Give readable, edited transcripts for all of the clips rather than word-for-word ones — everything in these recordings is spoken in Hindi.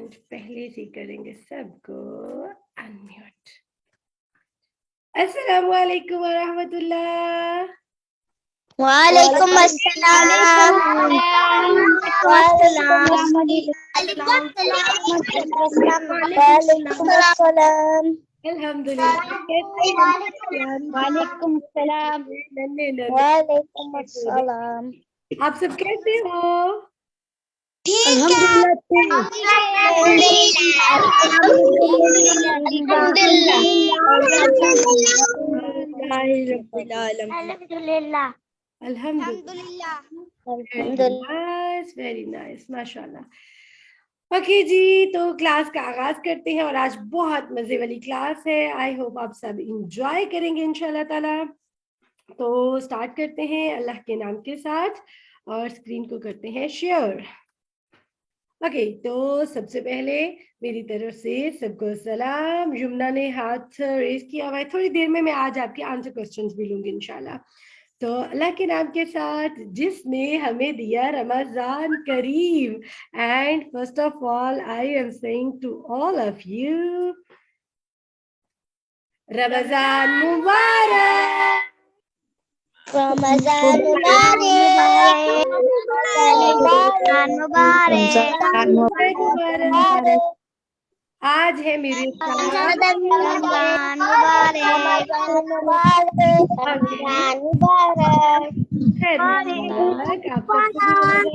एंड पहले से करेंगे सबको अनम्यूट। अस्सलाम वालेकुम व रहमतुल्लाह। वालेकुम अस्सलाम। अल्हम्दुलिल्लाह। वालेकुम अस्सलाम। नन्हे नन्हे वालेकुम अस्सलाम। आप सब कैसे हो? अल्हम्दुलिल्लाह। अल्हम्दुलिल्लाह, वेरी नाइस, माशाल्लाह। ओके जी, तो क्लास का आगाज करते हैं और आज बहुत मजे वाली क्लास है। आई होप आप सब इंजॉय करेंगे इंशाल्लाह ताला। तो स्टार्ट करते हैं अल्लाह के नाम के साथ और स्क्रीन को करते हैं शेयर। ओके, तो सबसे पहले मेरी तरफ से सबको सलाम। यमुना ने हाथ रेज किया हुआ है। थोड़ी देर में मैं आज आपके आंसर क्वेश्चंस भी लूंगी इंशाल्लाह। तो अल्लाह के नाम के साथ जिसने हमें दिया रमजान करीम, and first of all I am saying to all of you Ramzan मुबारक। रमजान मुबारक। आज है मेरे साथ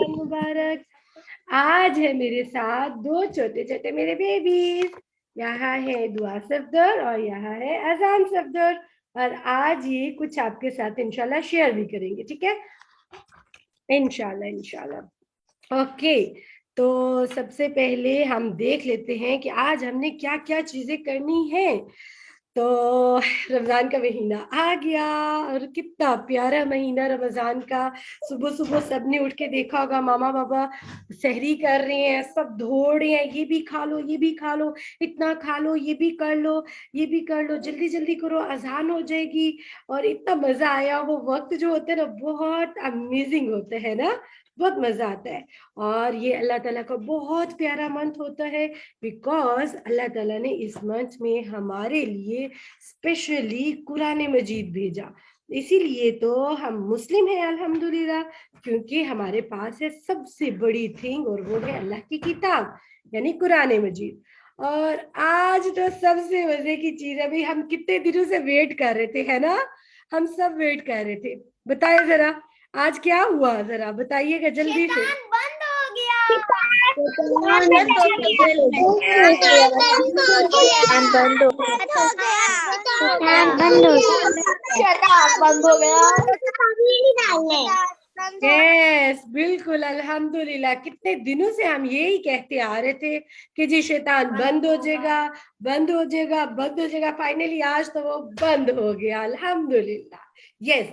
मुबारक। आज है मेरे साथ दो छोटे छोटे मेरे बेबीज। यहाँ है दुआ सफदर और यहाँ है अजान सफदर, और आज ये कुछ आपके साथ इंशाल्लाह शेयर भी करेंगे, ठीक है? इंशाल्लाह इंशाल्लाह। ओके, तो सबसे पहले हम देख लेते हैं कि आज हमने क्या क्या चीजें करनी है। तो रमजान का महीना आ गया और कितना प्यारा महीना रमजान का। सुबह सुबह सबने उठ के देखा होगा मामा बाबा सहरी कर रहे हैं, सब दौड़ रहे हैं, ये भी खा लो, ये भी खा लो, इतना खा लो, ये भी कर लो, ये भी कर लो, जल्दी जल्दी करो, अजान हो जाएगी। और इतना मजा आया, वो वक्त जो होता है ना बहुत अमेजिंग होता है ना, बहुत मजा आता है। और ये अल्लाह ताला का बहुत प्यारा मंथ होता है, बिकॉज अल्लाह ताला ने इस मंथ में हमारे लिए स्पेशली कुरान मजीद भेजा। इसीलिए तो हम मुस्लिम हैं अल्हम्दुलिल्लाह, क्योंकि हमारे पास है सबसे बड़ी थिंग और वो है अल्लाह की किताब यानी कुरान मजीद। और आज तो सबसे मजे की चीज है, अभी हम कितने दिनों से वेट कर रहे थे, है ना? हम सब वेट कर रहे थे। बताइए जरा आज क्या हुआ, जरा बताइएगा जल्दी से। बंद हो गया। यस बिल्कुल अल्हम्दुलिल्लाह। कितने दिनों से हम यही कहते आ रहे थे कि जी शैतान बंद हो जाएगा, बंद हो जाएगा, बंद हो जाएगा। फाइनली आज तो वो बंद हो गया अल्हम्दुलिल्लाह। यस,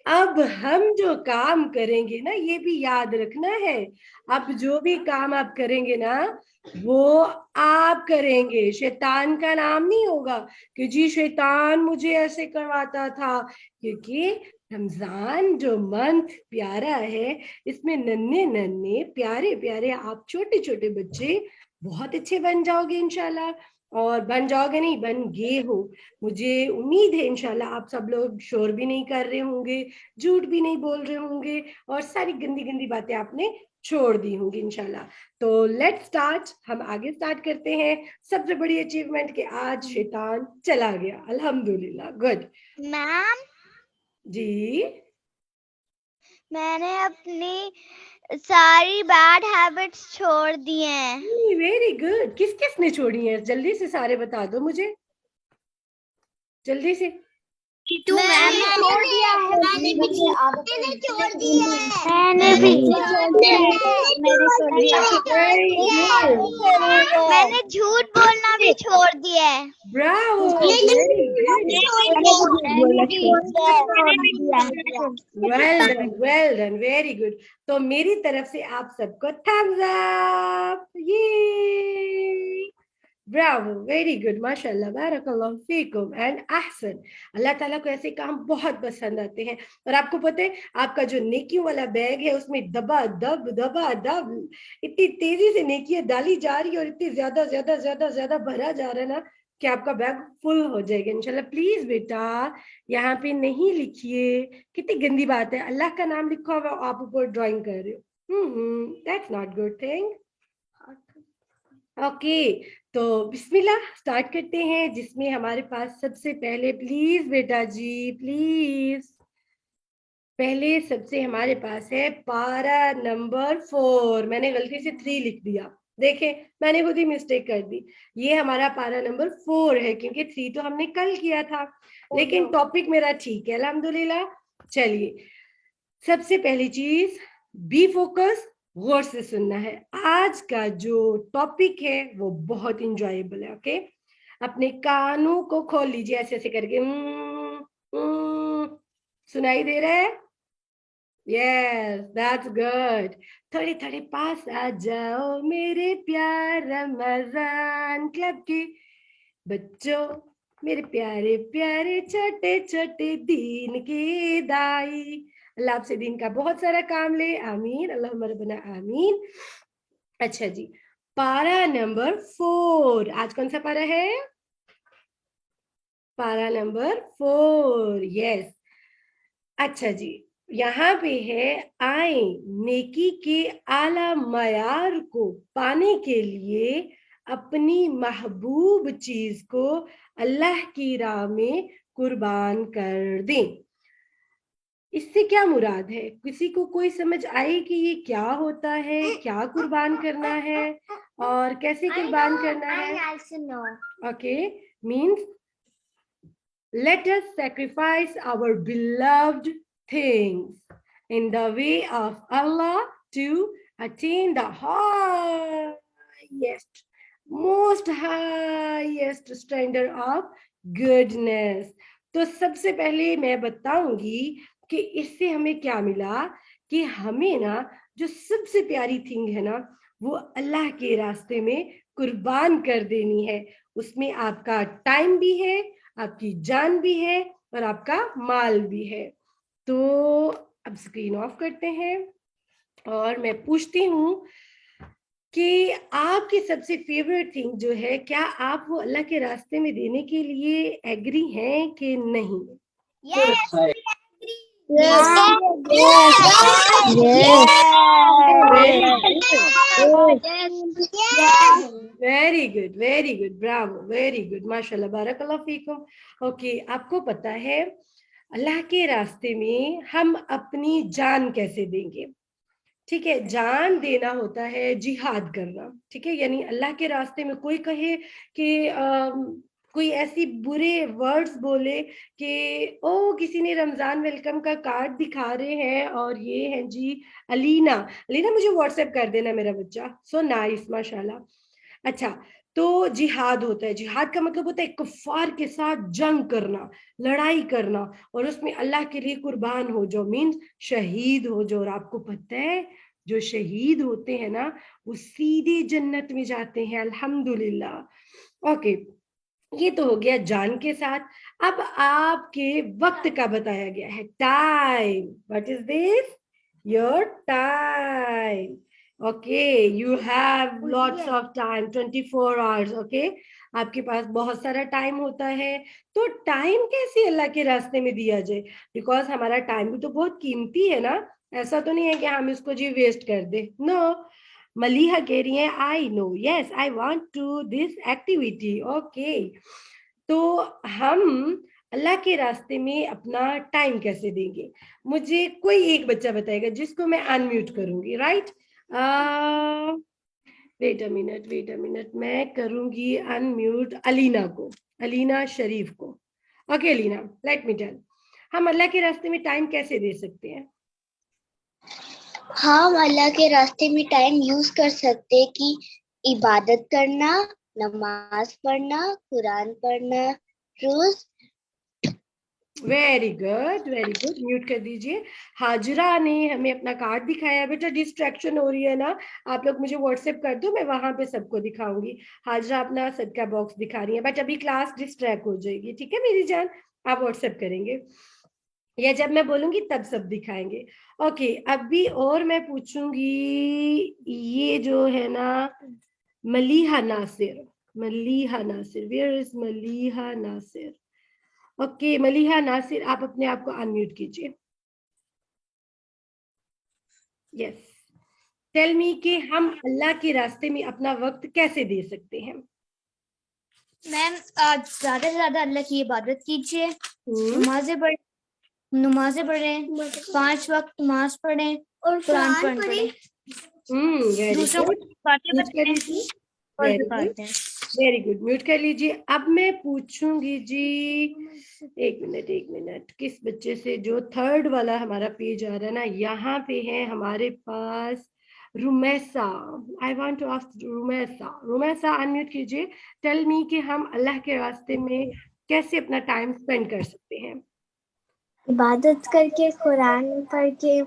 अब हम जो काम करेंगे ना, ये भी याद रखना है, अब जो भी काम आप करेंगे ना वो आप करेंगे, शैतान का नाम नहीं होगा कि जी शैतान मुझे ऐसे करवाता था। क्योंकि रमजान जो मंथ प्यारा है, इसमें नन्हे नन्हे प्यारे प्यारे आप छोटे छोटे बच्चे बहुत अच्छे बन जाओगे इंशाल्लाह। और बन जाओगे नहीं, बन गए हो। मुझे उम्मीद है इंशाल्लाह आप सब लोग शोर भी नहीं कर रहे होंगे, झूठ भी नहीं बोल रहे होंगे, और सारी गंदी गंदी बातें आपने छोड़ दी होंगी इंशाल्लाह। तो लेट्स स्टार्ट, हम आगे स्टार्ट करते हैं। सबसे बड़ी अचीवमेंट कि आज शैतान चला गया अल्हम्दुलिल्लाह। गुड मैम, जी। मैंने अपनी सारी बैड हैबिट्स छोड़ दी हैं। Very good. किस किस ने छोड़ी है, जल्दी से सारे बता दो मुझे, जल्दी से। मैंने छोड़ दिया है। मैंने भी छोड़ दी है। मैंने भी मैंने झूठ बोलना भी छोड़ दिया है। Bravo, well done, very good. तो मेरी तरफ से आप सबको थम्स अप। ये ब्रावो, वेरी गुड, माशाल्लाह, बारकल्लाहु फीकुम एंड अहसन। अल्लाह ताला को ऐसे काम बहुत पसंद आते हैं। और आपको पता है आपका जो नेकियों वाला बैग है उसमें दबा दब इतनी तेजी से नेकियां डाली जा रही है और इतनी ज्यादा ज्यादा ज्यादा ज्यादा भरा जा रहा है ना कि आपका बैग फुल हो जाएगा इंशाल्लाह। प्लीज बेटा यहाँ पे नहीं लिखिए, कितनी गंदी बात है, अल्लाह का नाम लिखा हुआ आप ऊपर ड्राइंग कर रहे हो। That's not good thing. Okay, तो बिस्मिल्लाह स्टार्ट करते हैं, जिसमें हमारे पास सबसे पहले, प्लीज बेटा जी प्लीज, पहले सबसे हमारे पास है पारा नंबर 4। मैंने गलती से 3 लिख दिया, देखे मैंने खुद ही मिस्टेक कर दी। ये हमारा पारा नंबर 4 है क्योंकि 3 तो हमने कल किया था, लेकिन टॉपिक मेरा ठीक है अल्हम्दुलिल्लाह। चलिए, सबसे पहली चीज, बी फोकस, गौर से सुनना है। आज का जो टॉपिक है वो बहुत इंजॉयबल है। ओके, अपने कानों को खोल लीजिए ऐसे ऐसे करके। सुनाई दे रहा है? Yes, that's good. थोड़े थोड़े पास आ जाओ मेरे प्यार रमजान क्लब के बच्चों, मेरे प्यारे प्यारे छोटे छोटे दीन के दाई। अल्लाह आपसे दीन का बहुत सारा काम ले, आमीन, अल्लाहुम्मा रब्बना आमीन। अच्छा जी, पारा नंबर 4, आज कौन सा पारा है? पारा नंबर 4, यस। अच्छा जी, यहाँ पे है, आए नेकी के आला मयार को पाने के लिए अपनी महबूब चीज को अल्लाह की राह में कुर्बान कर दें। इससे क्या मुराद है? किसी को कोई समझ आए कि ये क्या होता है, क्या कुर्बान करना है और कैसे कुर्बान करना है? Okay, means let us sacrifice our beloved things in the way of Allah to attain the highest, most highest standard of goodness. तो सबसे पहले मैं बताऊंगी कि इससे हमें क्या मिला, कि हमें ना जो सबसे प्यारी थिंग है ना वो अल्लाह के रास्ते में कुर्बान कर देनी है। उसमें आपका टाइम भी है, आपकी जान भी है और आपका माल भी है। तो अब स्क्रीन ऑफ करते हैं और मैं पूछती हूँ कि आपकी सबसे फेवरेट थिंग जो है, क्या आप वो अल्लाह के रास्ते में देने के लिए एग्री हैं कि नहीं? Yes. Very good, very good, Bravo, very good, माशाल्लाह, बारकल्लाह फीकुम। ओके, आपको पता है अल्लाह के रास्ते में हम अपनी जान कैसे देंगे? ठीक है, जान देना होता है जिहाद करना, ठीक है, यानी अल्लाह के रास्ते में कोई कहे कि कोई ऐसी बुरे वर्ड्स बोले कि ओ किसी ने रमजान वेलकम का कार्ड दिखा रहे हैं और ये है जी अलीना, अलीना मुझे व्हाट्सएप कर देना मेरा बच्चा, सो नाइस, माशाल्लाह। अच्छा, तो जिहाद होता है, जिहाद का मतलब होता है कुफार के साथ जंग करना, लड़ाई करना और उसमें अल्लाह के लिए कुर्बान हो जाओ, मीन्स शहीद हो जाओ। और आपको पता है जो शहीद होते हैं ना वो सीधे जन्नत में जाते हैं, अल्हम्दुलिल्लाह। ओके, ये तो हो गया जान के साथ। अब आपके वक्त का बताया गया है, time. What is this? Your time. Okay, you have lots of time, 24 hours. Okay, आपके पास बहुत सारा टाइम होता है। तो टाइम कैसे अल्लाह के रास्ते में दिया जाए? बिकॉज हमारा टाइम भी तो बहुत कीमती है ना, ऐसा तो नहीं है कि हम इसको जी वेस्ट कर दे। नो, मलिहा कह रही है I know, yes I want to this activity. Okay, तो हम अल्लाह के रास्ते में अपना टाइम कैसे देंगे? मुझे कोई एक बच्चा बताएगा जिसको मैं अनम्यूट करूंगी, right? Wait a minute, wait a minute, मैं करूंगी अनम्यूट अलीना को, अलीना शरीफ को। Okay Alina, let me tell, हम अल्लाह के रास्ते में टाइम कैसे दे सकते हैं? हम अल्लाह के रास्ते में टाइम यूज कर सकते हैं कि इबादत करना, नमाज पढ़ना, कुरान पढ़ना रोज। Very good, very good. Mute कर दीजिए। हाजरा ने हमें अपना कार्ड दिखाया। बेटा डिस्ट्रैक्शन हो रही है ना, आप लोग मुझे व्हाट्सएप कर दो, मैं वहां पे सबको दिखाऊंगी। हाजरा अपना सदका बॉक्स दिखा रही है, बट अभी क्लास डिस्ट्रैक्ट हो जाएगी, ठीक है मेरी जान, आप व्हाट्सएप करेंगे या जब मैं बोलूंगी तब सब दिखाएंगे। ओके, अभी और मैं पूछूंगी, ये जो है ना Maliha Nasir, Maliha Nasir, where is Maliha Nasir? Okay Maliha Nasir, आप अपने आप को अनम्यूट कीजिए। यस, टेल मी कि हम अल्लाह के रास्ते में अपना वक्त कैसे दे सकते हैं? मैम ज्यादा से ज्यादा अल्लाह की इबादत कीजिए, नमाजें पढ़ें, 5 वक्त नमाज पढ़ें और कुरान पढ़ें। वेरी दूसरों गुड, को बातें म्यूट कर बताएं लीजिए। और वेरी ज़कात गुड, दें। वेरी गुड, म्यूट कर लीजिए। अब मैं पूछूंगी जी, एक मिनट एक मिनट, किस बच्चे से, जो थर्ड वाला हमारा पेज आ रहा है ना, यहाँ पे है हमारे पास Rumaisa. I want to ask Rumaisa, Rumaisa unmute कीजिए। टेल मी कि हम अल्लाह के रास्ते में कैसे अपना टाइम स्पेंड कर सकते हैं? इबादत करके, कुरान पढ़ के,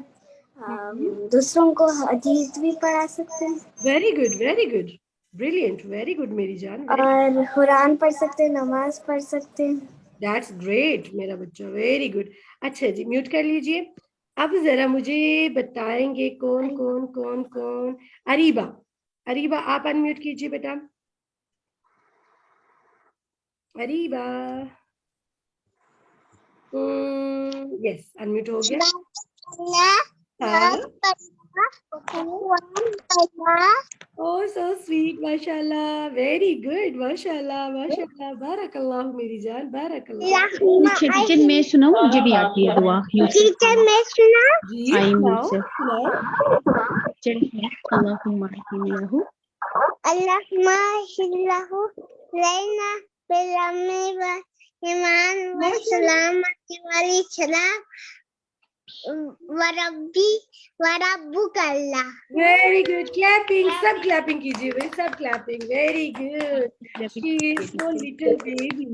दूसरों को हदीस भी पढ़ा सकते हैं। Very good, very good, brilliant, very good मेरी जान। और कुरान पढ़ सकते हैं, नमाज पढ़ सकते हैं। दैट्स ग्रेट मेरा बच्चा, वेरी गुड। अच्छा जी, म्यूट कर लीजिए। अब जरा मुझे बताएंगे कौन कौन कौन कौन। अरीबा, अरीबा आप अनम्यूट कीजिए बेटा। अरीबा, यस अनम्यूट हो गया। हाँ, ओह सो स्वीट, माशाल्लाह, वेरी गुड, माशाल्लाह माशाल्लाह, बारकल्लाह मेरी जान, बारकल्लाह। टीचर मैं सुनाऊं, मुझे भी आती है दुआ। टीचर मैं सुना जी आई सुनाओ मुझसे सुनाओ। चलिए, अल्लाहुम्मा हिल्लाहु अल्लाहुम्मा हिल्लाहु लैना बिलम्मी व ईमान व सलामती वाली सलाम व रब्बी व रब्बुक अल्लाह। वेरी गुड, क्लैपिंग, सब क्लैपिंग कीजिए भाई, सब clapping, very good. She is so little baby,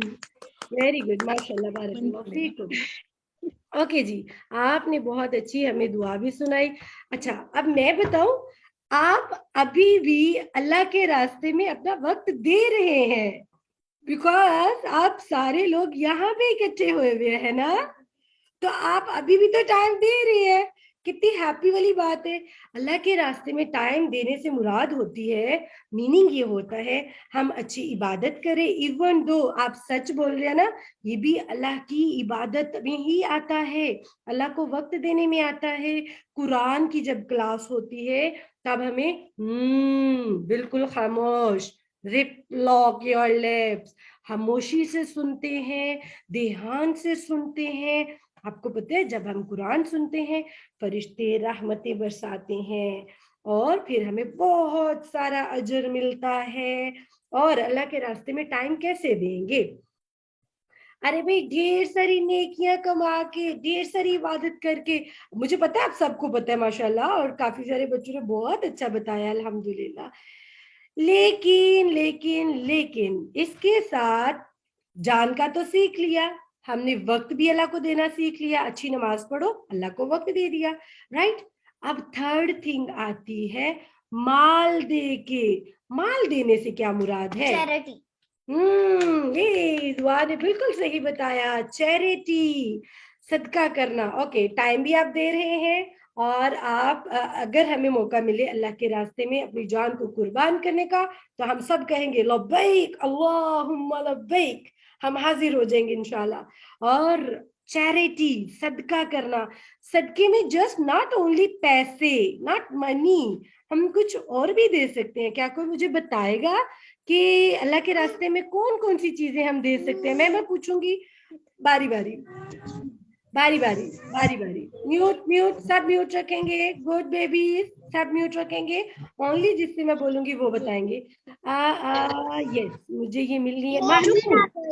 very good, माशाल्लाह, बारकल्लाह फीकुम। ओके जी, आपने बहुत अच्छी हमें दुआ भी सुनाई। अच्छा, अब मैं बताऊं, आप अभी भी अल्लाह के रास्ते में अपना वक्त दे रहे हैं, बिकॉज आप सारे लोग यहाँ पे इकट्ठे हुए हुए हैं ना, तो आप अभी भी तो टाइम दे रही है। कितनी हैप्पी वाली बात है। अल्लाह के रास्ते में टाइम देने से मुराद होती है, मीनिंग ये होता है हम अच्छी इबादत करें। इवन दो आप सच बोल रहे हैं ना, ये भी अल्लाह की इबादत में ही आता है, अल्लाह को वक्त देने में आता है। कुरान की जब क्लास होती है तब हमें बिल्कुल खामोश, रिप लॉक योर लिप्स, खामोशी से सुनते हैं, ध्यान से सुनते हैं। आपको पता है जब हम कुरान सुनते हैं फरिश्ते रहमतें बरसाते हैं और फिर हमें बहुत सारा अजर मिलता है। और अल्लाह के रास्ते में टाइम कैसे देंगे? अरे भाई ढेर सारी नेकियां कमा के, ढेर सारी इबादत करके। मुझे पता है आप सबको पता है माशाल्लाह, और काफी सारे बच्चों ने बहुत अच्छा बताया अल्हम्दुलिल्लाह। लेकिन लेकिन लेकिन इसके साथ जान का तो सीख लिया हमने, वक्त भी अल्लाह को देना सीख लिया, अच्छी नमाज पढ़ो, अल्लाह को वक्त दे दिया, राइट। अब थर्ड थिंग आती है माल दे के। माल देने से क्या मुराद है? चैरिटी। ये दुआ ने बिल्कुल सही बताया, चैरिटी, सदका करना। ओके, टाइम भी आप दे रहे हैं और आप अगर हमें मौका मिले अल्लाह के रास्ते में अपनी जान को कुर्बान करने का, तो हम सब कहेंगे लब्बैक अल्लाहुम्मा लब्बैक, हम हाजिर हो जाएंगे इंशाल्लाह। और चैरिटी, सदका करना, सदके में जस्ट नॉट ओनली पैसे, नॉट मनी, हम कुछ और भी दे सकते हैं। क्या कोई मुझे बताएगा कि अल्लाह के रास्ते में कौन कौन सी चीजें हम दे सकते हैं? मैं पूछूंगी बारी बारी, बारी बारी, बारी बारी। म्यूट म्यूट, सब म्यूट रखेंगे, गुड बेबी, सब म्यूट रखेंगे, ओनली जिससे मैं बोलूंगी वो बताएंगे। यस, मुझे ये मिल रही है महनूर,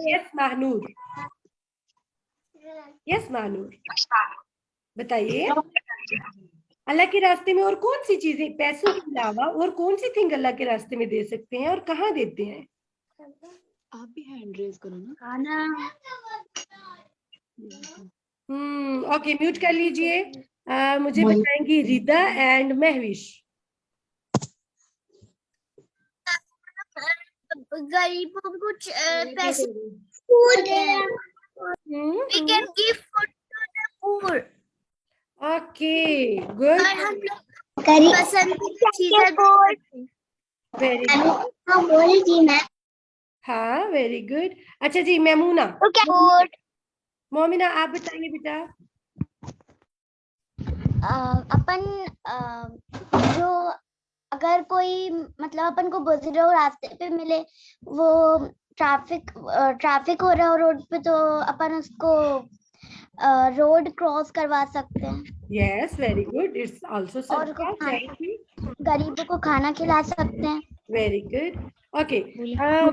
यस महनूर, यस महनूर, बताइए अल्लाह के रास्ते में और कौन सी चीजें, पैसों के अलावा और कौन सी थिंग अल्लाह के रास्ते में दे सकते हैं और कहाँ देते हैं? आप भी हैंड रेज करो ना। खाना, ओके, म्यूट कर लीजिए। मुझे बताएंगी रिदा एंड महविश। गरीबों को कुछ पैसे we can give food to the poor okay, good, और हम लोग पसंद की चीजें वेरी गुड, हाँ बोल जी मैम। हाँ वेरी गुड। अच्छा जी, मेमूना, फूड मोमिना आप बताइए बेटा। अपन जो अगर कोई मतलब अपन को गुजरे और रास्ते पे मिले, वो ट्रैफिक हो रहा हो रोड पे, तो अपन उसको रोड क्रॉस करवा सकते हैं। Yes, very good, it's also और सदका, चैरिटी। गरीबों को खाना खिला सकते हैं। Very good. ओके,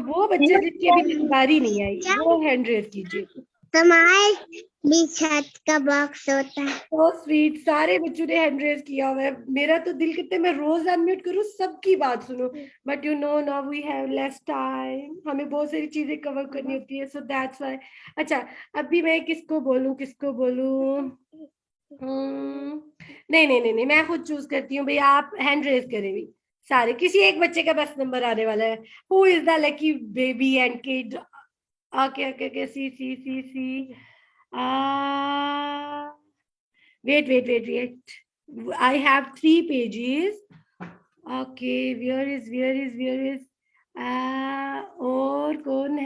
वो बच्चे जिसकी अभी तक बारी नहीं आई, वो हैंड रेज कीजिए। हमारे भी छत का बॉक्स होता है। So sweet, सारे बच्चों ने हैंड रेज किया हुआ है। मेरा तो दिल करता है मैं रोज अनम्यूट करूं, सबकी बात सुनो, but you know now we have less time, हमें बहुत सारी चीजें कवर करनी होती है, सो दैट्स व्हाई। अच्छा, अभी मैं किसको बोलूं? नहीं नहीं नहीं नहीं, मैं खुद चूज करती हूँ भैया, आप हैंड रेज करें भी सारे, किसी एक बच्चे का बस नंबर आने वाला है। Who is the lucky baby and kid? Okay okay okay, see see see see, wait. I have 3 pages. Okay, where is? और कौन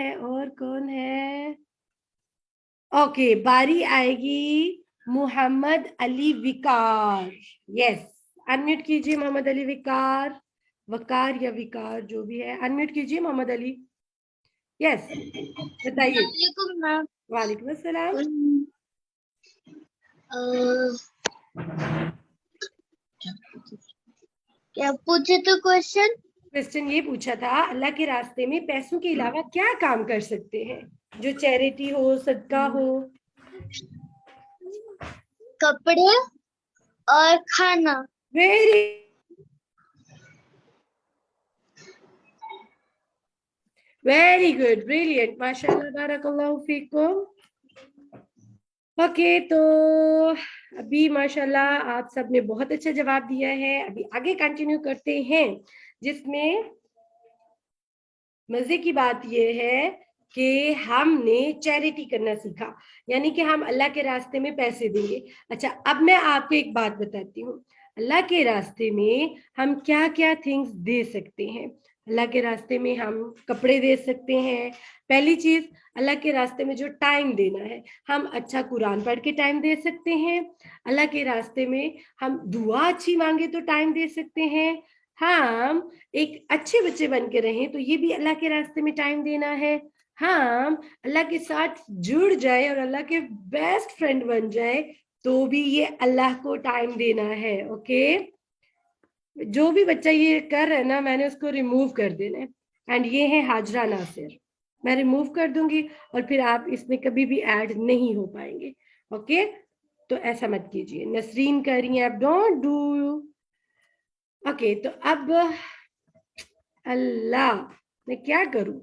है? ओके, बारी आएगी मोहम्मद अली विकार। यस, अनम्यूट कीजिए मोहम्मद अली विकार, वकार या विकार जो भी है, अनम्यूट कीजिए मोहम्मद अली। यस, बताइए। वालेकुम अस्सलाम। क्या पूछे तो क्वेश्चन ये पूछा था, अल्लाह के रास्ते में पैसों के अलावा क्या काम कर सकते हैं, जो चैरिटी हो, सदका हो? कपड़े और खाना। वेरी गुड, ब्रिलियंट, माशाल्लाह, बारकल्लाहु फीकुम। ओके, तो अभी माशाल्लाह आप सबने बहुत अच्छा जवाब दिया है। अभी आगे कंटिन्यू करते हैं, जिसमें मजे की बात यह है कि हमने चैरिटी करना सीखा, यानी कि हम अल्लाह के रास्ते में पैसे देंगे। अच्छा, अब मैं आपको एक बात बताती हूँ, अल्लाह के रास्ते में हम क्या क्या थिंग्स दे सकते हैं। अल्लाह के रास्ते में हम कपड़े दे सकते हैं। पहली चीज, अल्लाह के रास्ते में जो टाइम देना है, हम अच्छा कुरान पढ़ के टाइम दे सकते हैं। अल्लाह के रास्ते में हम दुआ अच्छी मांगे तो टाइम दे सकते हैं। हम एक अच्छे बच्चे बन के रहें तो ये भी अल्लाह के रास्ते में टाइम देना है। हम अल्लाह के साथ जुड़ जाए और अल्लाह के बेस्ट फ्रेंड बन जाए तो भी ये अल्लाह को टाइम देना है। ओके, जो भी बच्चा ये कर रहा है ना, मैंने उसको रिमूव कर देना है। एंड ये है हाजरा नासिर, मैं रिमूव कर दूंगी और फिर आप इसमें कभी भी ऐड नहीं हो पाएंगे। ओके, तो ऐसा मत कीजिए। नसरीन कह रही है आप डोंट डू। ओके, तो अब अल्लाह मैं क्या करूं?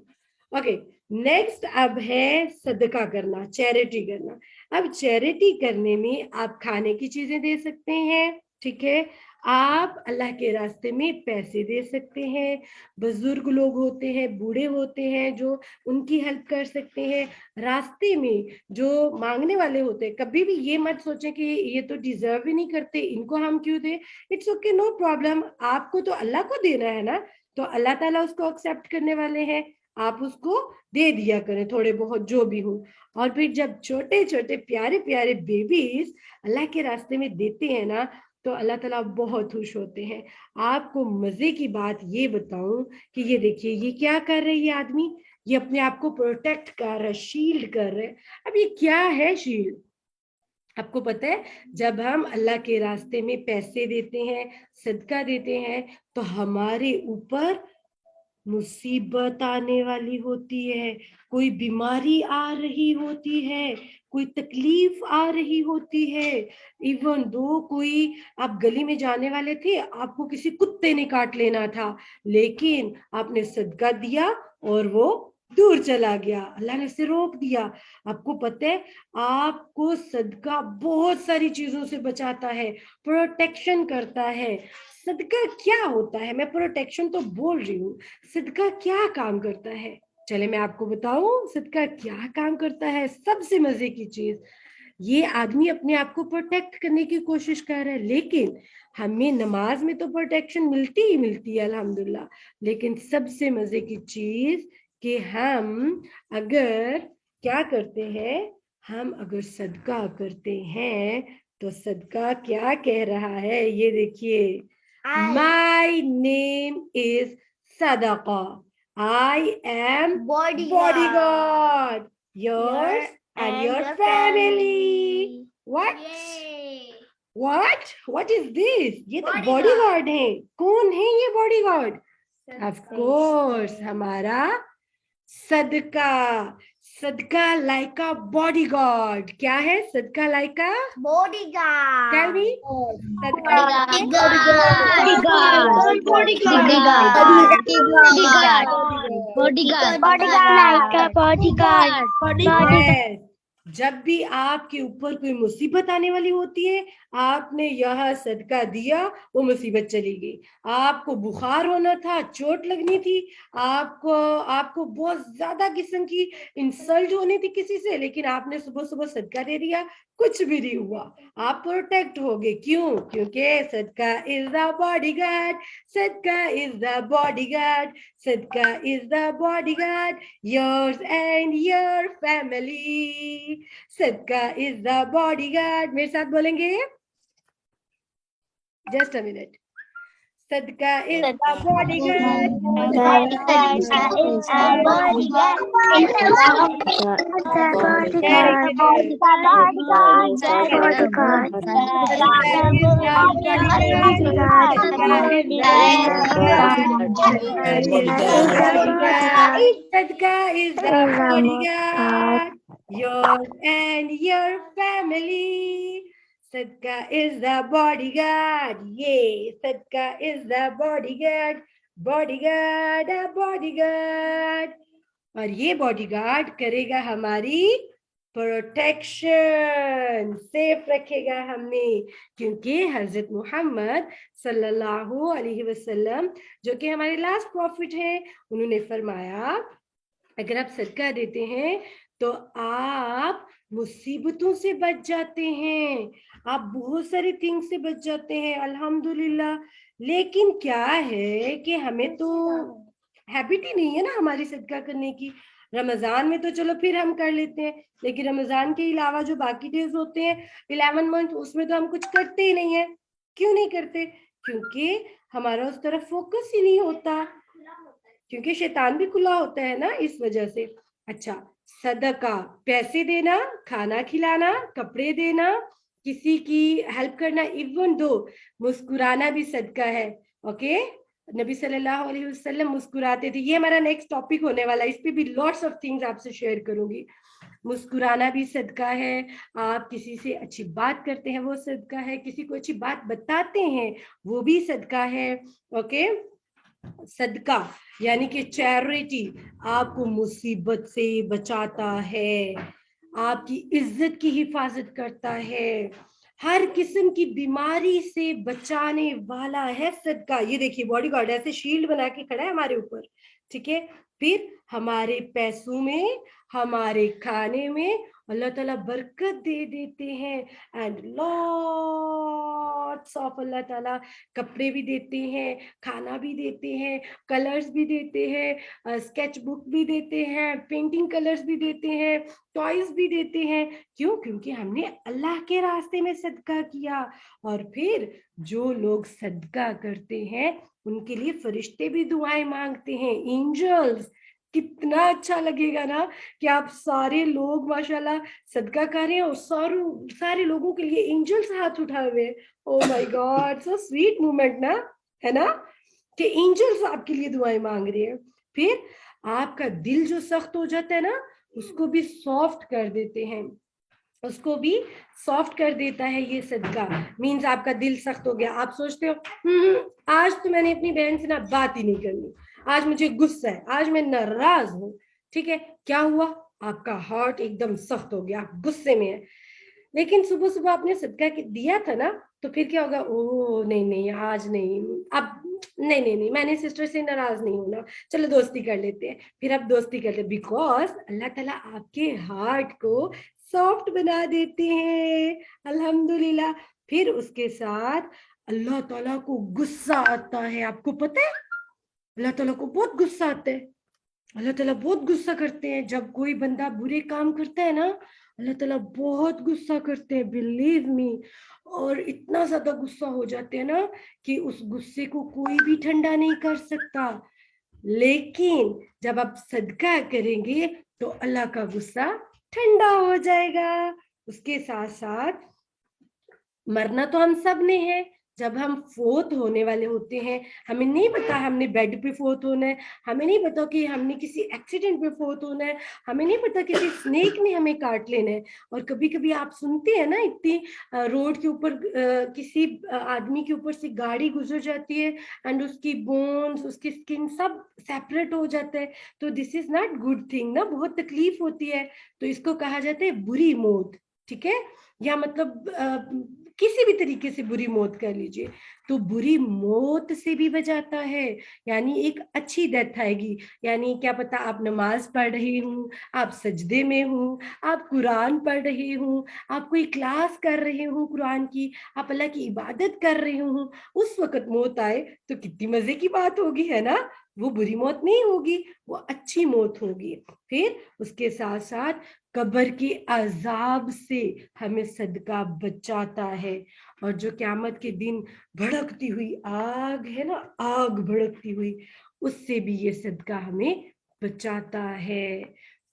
ओके, नेक्स्ट अब है सदका करना, चैरिटी करना। अब चैरिटी करने में आप खाने की चीजें दे सकते हैं, ठीक है, आप अल्लाह के रास्ते में पैसे दे सकते हैं, बुजुर्ग लोग होते हैं, बूढ़े होते हैं जो, उनकी हेल्प कर सकते हैं। रास्ते में जो मांगने वाले होते हैं, कभी भी ये मत सोचें कि ये तो डिजर्व ही नहीं करते, इनको हम क्यों दें। इट्स ओके, नो प्रॉब्लम, आपको तो अल्लाह को देना है ना, तो अल्लाह ताला उसको एक्सेप्ट करने वाले हैं, आप उसको दे दिया करें थोड़े बहुत जो भी हो। और फिर जब छोटे छोटे प्यारे प्यारे बेबीज अल्लाह के रास्ते में देते हैं ना, तो अल्लाह ताला बहुत खुश होते हैं। आपको मजे की बात ये बताऊं कि ये देखिए, ये क्या कर रहे हैं ये आदमी, ये अपने आप को प्रोटेक्ट कर रहा है, शील्ड कर रहे हैं। अब ये क्या है शील्ड? आपको पता है, जब हम अल्लाह के रास्ते में पैसे देते हैं, सदका देते हैं, तो हमारे ऊपर मुसीबत आने वाली होती है, कोई बीमारी आ रही होती है, कोई तकलीफ आ रही होती है। इवन दो कोई, आप गली में जाने वाले थे, आपको किसी कुत्ते ने काट लेना था, लेकिन आपने सदका दिया और वो दूर चला गया, अल्लाह ने उसे रोक दिया। आपको पता है आपको सदका बहुत सारी चीजों से बचाता है, प्रोटेक्शन करता है। सदका क्या होता है, मैं प्रोटेक्शन तो बोल रही हूँ, सदका क्या काम करता है? चले मैं आपको बताऊं सदका क्या काम करता है। सबसे मजे की चीज, ये आदमी अपने आप को प्रोटेक्ट करने की कोशिश कर रहा है, लेकिन हमें नमाज में तो प्रोटेक्शन मिलती ही मिलती है अल्हम्दुलिल्लाह। लेकिन सबसे मजे की चीज कि हम अगर क्या करते हैं, हम अगर सदका करते हैं तो सदका क्या कह रहा है, ये देखिए, माई नेम इज सदका, I am bodyguard yours and your family. What? What is this? ये तो बॉडीगार्ड है। कौन है ये बॉडीगार्ड? Of course, हमारा सदका। सदका लाइक अ बॉडीगार्ड। क्या है सदका लाइक अ Bodyguard. Tell me. सदका Yes. जब भी आपके ऊपर कोई मुसीबत आने वाली होती है, आपने यह सदका दिया, वो मुसीबत चली गई। आपको बुखार होना था, चोट लगनी थी, आपको बहुत ज्यादा किस्म की इंसल्ट होनी थी किसी से, लेकिन आपने सुबह सुबह सदका दे दिया, कुछ भी नहीं हुआ, आप प्रोटेक्ट हो गए। क्यों? क्योंकि सदका इज द बॉडीगार्ड, सदका इज द बॉडीगार्ड, सदका is the bodyguard yours and your family. सदका is the bodyguard. मेरे साथ बोलेंगे? Just a minute. सदका is the bodyguard. Sadka is the bodyguard, yours and your family. Sadka is the bodyguard, yay! Sadka is the bodyguard, bodyguard, a bodyguard. और ये बॉडीगार्ड करेगा हमारी प्रोटेक्शन, सेफ रखेगा हमें, क्योंकि हजरत मोहम्मद सल्लल्लाहु अलैहि वसल्लम जो कि हमारे लास्ट प्रॉफिट है, उन्होंने फरमाया अगर आप सदका देते हैं तो आप मुसीबतों से बच जाते हैं, आप बहुत सारे थिंग्स से बच जाते हैं अल्हम्दुलिल्लाह। लेकिन क्या है कि हमें तो हैबिट ही नहीं है ना हमारी सदका करने की। रमजान में तो चलो फिर हम कर लेते हैं, लेकिन रमजान के अलावा जो बाकी डेज होते हैं 11 मंथ, उसमें तो हम कुछ करते ही नहीं है। क्यों नहीं करते? क्योंकि हमारा उस तरफ फोकस ही नहीं होता, क्योंकि शैतान भी खुला होता है ना, इस वजह से। अच्छा, सदका पैसे देना, खाना खिलाना, कपड़े देना, किसी की हेल्प करना, इवन दो मुस्कुराना भी सदका है। ओके, नबी सल्लल्लाहु अलैहि वसल्लम मुस्कुराते थे। ये हमारा नेक्स्ट टॉपिक होने वाला है, इस पे भी लॉट्स ऑफ थिंग्स आपसे शेयर करूंगी। मुस्कुराना भी सदका है, आप किसी से अच्छी बात करते हैं वो सदका है, किसी को अच्छी बात बताते हैं वो भी सदका है। ओके, सदका यानी कि चैरिटी आपको मुसीबत से बचाता है, आपकी इज्जत की हिफाजत करता है, हर किस्म की बीमारी से बचाने वाला है सदका। ये देखिए बॉडीगार्ड ऐसे शील्ड बना के खड़ा है हमारे ऊपर, ठीक है। फिर हमारे पैसों में, हमारे खाने में अल्लाह ताला बरकत दे देते हैं, एंड लॉट्स ऑफ अल्लाह ताला कपड़े भी देते हैं, खाना भी देते हैं, कलर्स भी देते हैं, स्केच बुक भी देते हैं, पेंटिंग कलर्स भी देते हैं, टॉयज भी देते हैं। क्यों? क्योंकि हमने अल्लाह के रास्ते में सदका किया। और फिर जो लोग सदका करते हैं उनके लिए फरिश्ते भी दुआएं मांगते हैं, एंजल्स। कितना अच्छा लगेगा ना कि आप सारे लोग माशाल्लाह सदका कर रहे हैं और सारे लोगों के लिए एंजल्स हाथ उठाए हुए। Oh my God, so sweet moment ना, है ना, कि एंजल्स आपके लिए दुआएं मांग रहे हैं। फिर आपका दिल जो सख्त हो जाता है ना, उसको भी सॉफ्ट कर देते हैं, उसको भी सॉफ्ट कर देता है ये सदका। मींस आपका दिल सख्त हो गया, आप सोचते हो आज तो मैंने अपनी बहन से ना बात ही नहीं करनी, आज मुझे गुस्सा है, आज मैं नाराज हूँ, ठीक है, क्या हुआ, आपका हार्ट एकदम सख्त हो गया, आप गुस्से में है। लेकिन सुबह सुबह आपने सदका दिया था ना, तो फिर क्या होगा, ओ नहीं नहीं आज नहीं, अब नहीं नहीं नहीं, मैंने सिस्टर से नाराज नहीं होना, चलो दोस्ती कर लेते हैं। फिर आप दोस्ती करते हैं, बिकॉज अल्लाह ताला आपके हार्ट को सॉफ्ट बना देते हैं, अल्हम्दुलिल्लाह। फिर उसके साथ अल्लाह ताला को गुस्सा आता है, आपको पता है अल्लाह ताला को बहुत गुस्सा आता है। अल्लाह ताला बहुत गुस्सा करते हैं जब कोई बंदा बुरे काम करता है ना, अल्लाह ताला बहुत गुस्सा करते हैं, बिलीव मी। और इतना ज्यादा गुस्सा हो जाते हैं ना कि उस गुस्से को कोई भी ठंडा नहीं कर सकता। लेकिन जब आप सदका करेंगे तो अल्लाह का गुस्सा ठंडा हो जाएगा। उसके साथ साथ मरना तो हम सब ने है, जब हम फोत होने वाले होते हैं, हमें नहीं पता हमने बेड पे फोत होना है, हमें नहीं पता कि हमने किसी एक्सीडेंट पे फोत होना है, हमें नहीं पता किसी स्नेक ने हमें काट लेना है। और कभी कभी आप सुनते हैं ना, इतनी रोड के ऊपर किसी आदमी के ऊपर से गाड़ी गुजर जाती है एंड उसकी बोन्स, उसकी स्किन सब सेपरेट हो जाता है, तो this is not good thing ना, बहुत तकलीफ होती है। तो इसको कहा जाता है बुरी मौत, ठीक है, या मतलब किसी भी तरीके से बुरी मौत कर लीजिए, तो बुरी मौत से भी बचाता है, यानी एक अच्छी डेथ आएगी। यानी क्या पता आप नमाज पढ़ रहे हूँ, आप सजदे में हूँ, आप कुरान पढ़ रहे हूँ, आप कोई क्लास कर रहे हूँ कुरान की, आप अल्लाह की इबादत कर रहे हूँ, उस वक्त मौत आए तो कितनी मजे की बात होगी, है ना। वो बुरी मौत नहीं होगी, वो अच्छी मौत होगी। फिर उसके साथ साथ कब्र के अजाब से हमें सदका बचाता है। और जो क़यामत के दिन भड़कती हुई आग है ना, आग भड़कती हुई, उससे भी ये सदका हमें बचाता है।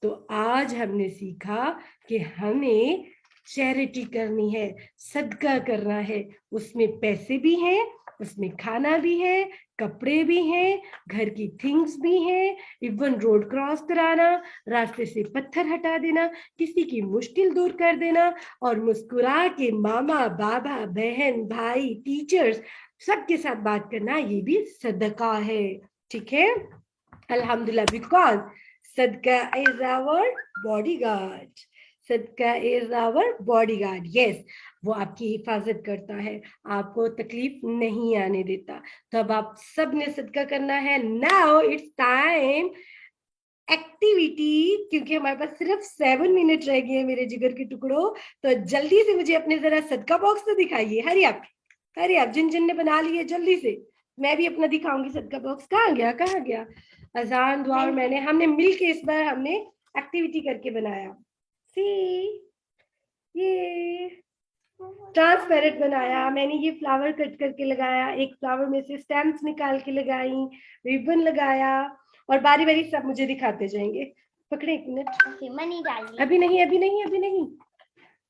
तो आज हमने सीखा कि हमें चैरिटी करनी है, सदका करना है, उसमें पैसे भी हैं, उसमें खाना भी है, कपड़े भी हैं, घर की थिंग्स भी हैं, इवन रोड क्रॉस कराना, रास्ते से पत्थर हटा देना, किसी की मुश्किल दूर कर देना, और मुस्कुरा के मामा बाबा बहन भाई टीचर्स सबके साथ बात करना, ये भी सदका है, ठीक है, अल्हम्दुलिल्लाह। बिकॉज सदका इज आवर बॉडीगार्ड, सदका इज आवर बॉडीगार्ड, यस, वो आपकी हिफाजत करता है, आपको तकलीफ नहीं आने देता। तो अब आप सब ने सदका करना है। नाउ इट्स टाइम एक्टिविटी, क्योंकि हमारे पास सिर्फ 7 मिनट रह गए हैं मेरे जिगर के टुकड़ों, तो जल्दी से मुझे अपने जरा सदका बॉक्स तो दिखाइए, हरी आप, हरी आप, जिन जिन ने बना लिए जल्दी से, मैं भी अपना दिखाऊंगी सदका बॉक्स। कहाँ गया, कहाँ गया, अजान दुआ और मैंने, हमने मिलके इस बार हमने एक्टिविटी करके बनाया। सी, ये ट्रांसपेरेंट बनाया मैंने, ये फ्लावर कट करके लगाया, एक फ्लावर में से स्टेम्स निकाल के लगाई, रिबन लगाया, और बारी बारी सब मुझे दिखाते जाएंगे। पकड़े एक मिनट, मनी डालिए। अभी नहीं अभी नहीं अभी नहीं।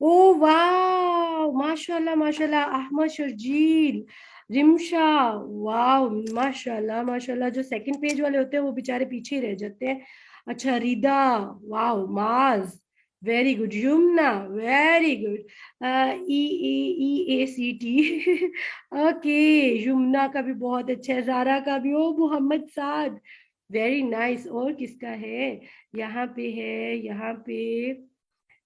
ओ वाह, माशाल्लाह माशाल्लाह, अहमद शर्जील, रिमशा, वाह माशाल्लाह माशाल्लाह। जो सेकंड पेज वाले होते हैं वो बेचारे पीछे ही रह जाते हैं। अच्छा, रिदा, वाह, माज, very good, Yamuna, very good, ई ई ए सी टी, ओके, युमना का भी बहुत अच्छा है, जारा का भी, ओ मोहम्मद साद, वेरी नाइस। और किसका है, यहाँ पे है, यहाँ पे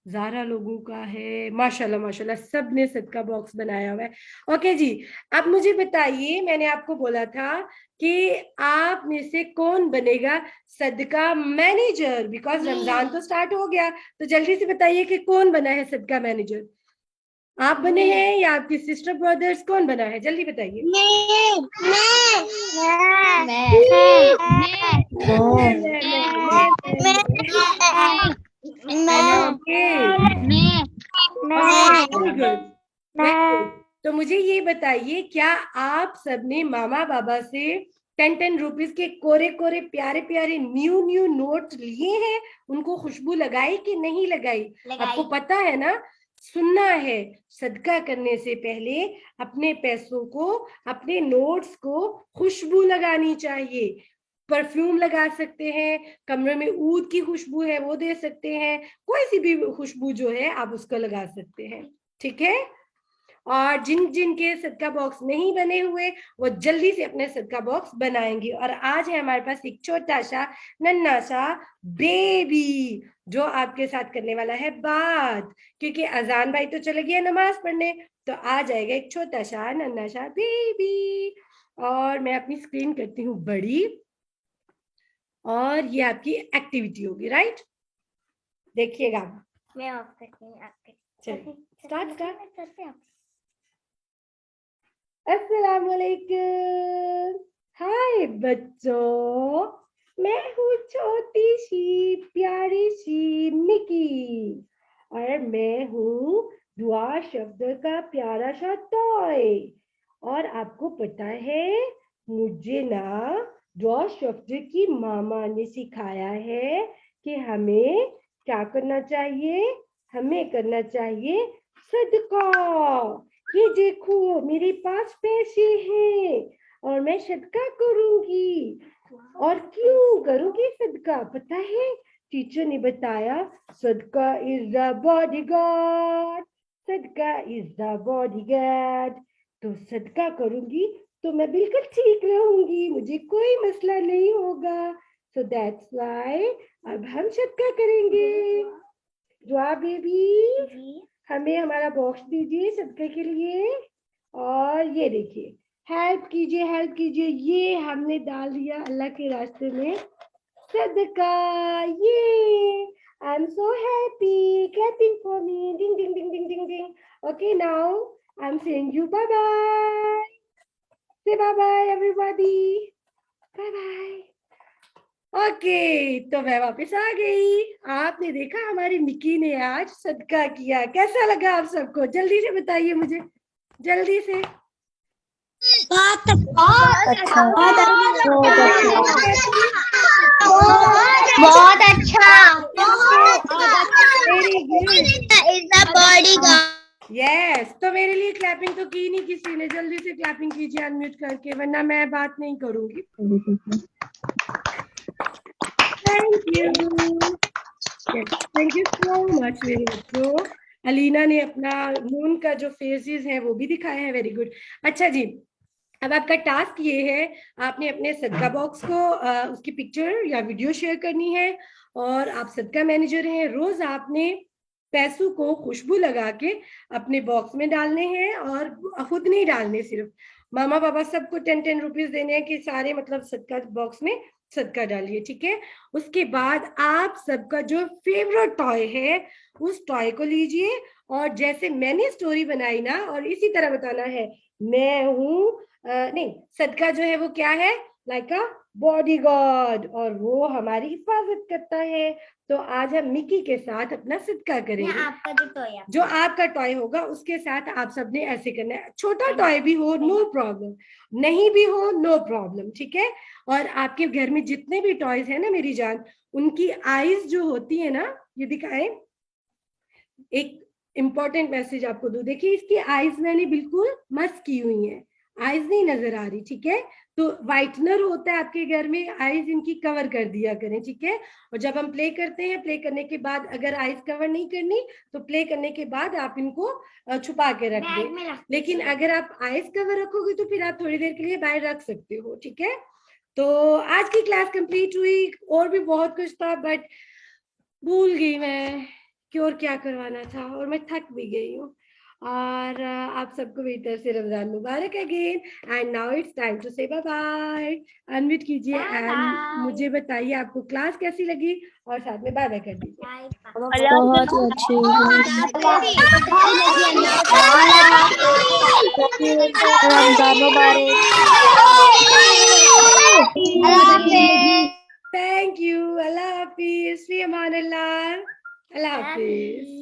ज़ारा लोगों का है, माशाल्लाह माशाल्लाह, सब ने सदका बॉक्स बनाया हुआ है। ओके जी, अब मुझे बताइए, मैंने आपको बोला था कि आप में से कौन बनेगा सदका मैनेजर, बिकॉज रमजान तो स्टार्ट हो गया, तो जल्दी से बताइए कि कौन बना है सदका मैनेजर। आप बने हैं या आपके सिस्टर ब्रदर्स, कौन बना है, जल्दी बताइए। तो मुझे ये बताइए, क्या आप सबने मामा बाबा से 10-10 रुपीज के कोरे कोरे प्यारे प्यारे न्यू न्यू नोट लिए हैं, उनको खुशबू लगाई कि नहीं लगाई? आपको पता है ना, सुनना है, सदका करने से पहले अपने पैसों को, अपने नोट्स को खुशबू लगानी चाहिए। परफ्यूम लगा सकते हैं, कमरे में ऊद की खुशबू है वो दे सकते हैं, कोई सी भी खुशबू जो है आप उसको लगा सकते हैं, ठीक है। और जिन जिन के सदका बॉक्स नहीं बने हुए वो जल्दी से अपने सदका बॉक्स बनाएंगे। और आज है हमारे पास एक छोटा सा नन्हा सा बेबी जो आपके साथ करने वाला है बात, क्योंकि अजान भाई तो चले गया नमाज पढ़ने, तो आ जाएगा एक छोटा सा नन्हा सा बेबी। और मैं अपनी स्क्रीन करती हूँ बड़ी, और ये आपकी एक्टिविटी होगी, राइट? देखिएगा, मैं ऑफ करती हूँ आपके। चलिए स्टार्ट स्टार्ट। करते हैं। अस्सलाम वालेकुम। हाय बच्चों, मैं हूँ छोटी सी प्यारी सी मिकी, और मैं हूँ दुआ शब्द का प्यारा सा टॉय। और आपको पता है मुझे ना दुआ शब्द की मामा ने सिखाया है कि हमें क्या करना चाहिए, हमें करना चाहिए सदका। ये देखो मेरे पास पैसे हैं और मैं सदका करूंगी। और क्यों करूंगी सदका पता है? टीचर ने बताया सदका इज द बॉडीगार्ड, सदका इज द बॉडीगार्ड। तो सदका करूंगी तो मैं बिल्कुल ठीक रहूंगी, मुझे कोई मसला नहीं होगा। सो दैट्स व्हाई अब हम सदका करेंगे। दुआ बेबी हमें हमारा बॉक्स दीजिए सदके के लिए। और ये देखिए, हेल्प कीजिए हेल्प कीजिए, ये हमने डाल दिया अल्लाह के रास्ते में सदका। ये I am so happy, clapping for me, ding ding ding ding ding ding. Okay now I am saying you bye bye, say bye bye everybody, bye bye. Okay तो मैं वापस आ गई। आपने देखा हमारी मिकी ने आज सदका किया, कैसा लगा आप सबको? जल्दी से बताइए मुझे, जल्दी से। बहुत अच्छा, बहुत अच्छा, वेरी गुड, बॉडीगार्ड। यस। तो मेरे लिए क्लैपिंग तो की नहीं किसी ने, जल्दी से क्लैपिंग कीजिए अनम्यूट करके, वरना मैं बात नहीं करूंगी। थैंक यू सो मच मेरे बच्चों। अलीना ने अपना मून का जो फेसेस हैं वो भी दिखाए हैं, वेरी गुड। अच्छा जी, अब आपका टास्क ये है, आपने अपने सदका बॉक्स को उसकी पिक्चर या वीडियो शेयर करनी है, और आप सदका मैनेजर हैं, रोज आपने पैसों को खुशबू लगा के अपने बॉक्स में डालने हैं, और खुद नहीं डालने, सिर्फ मामा पापा सबको 10-10 रुपीज देने हैं कि सारे मतलब सदका बॉक्स में सदका डालिए, ठीक है? उसके बाद आप सबका जो फेवरेट टॉय है उस टॉय को लीजिए, और जैसे मैंने स्टोरी बनाई ना, और इसी तरह बताना है मैं हूँ नहीं, सदका जो है वो क्या है, लाइक अ बॉडीगार्ड, और वो हमारी हिफाजत करता है। तो आज हम मिकी के साथ अपना सदका करेंगे। आपका जो टॉय जो आपका टॉय होगा उसके साथ आप सबने ऐसे करना है, छोटा टॉय भी हो नो प्रॉब्लम, नहीं भी हो नो प्रॉब्लम, ठीक है? और आपके घर में जितने भी टॉयज है ना मेरी जान, उनकी आईज जो होती है ना, ये दिखाएं, एक इंपॉर्टेंट मैसेज आपको दूं, देखिए इसकी आईज मैंने बिल्कुल मस्त की हुई है, आईज नहीं नजर आ रही, ठीक है? तो व्हाइटनर होता है आपके घर में, आईज इनकी कवर कर दिया करें, ठीक है? और जब हम प्ले करते हैं, प्ले करने के बाद अगर आईज कवर नहीं करनी तो प्ले करने के बाद आप इनको छुपा के रख दें, लेकिन अगर आप आईज कवर रखोगे तो फिर आप थोड़ी देर के लिए बाहर रख सकते हो, ठीक है? तो आज की क्लास कंप्लीट हुई, और भी बहुत कुछ था बट भूल गई मैं कि और क्या करवाना था, और मैं थक भी गई हूँ। और आप सबको मेरी तरफ से रमजान मुबारक again, and now it's time to say bye bye. Unmute कीजिए एंड मुझे बताइए आपको क्लास कैसी लगी, और साथ में बाय बाय कर दीजिए। बहुत अच्छी, रमजान मुबारक। थैंक यू, अल्लाह हाफिज, फी अमान अल्लाह, अल्लाह हाफिज।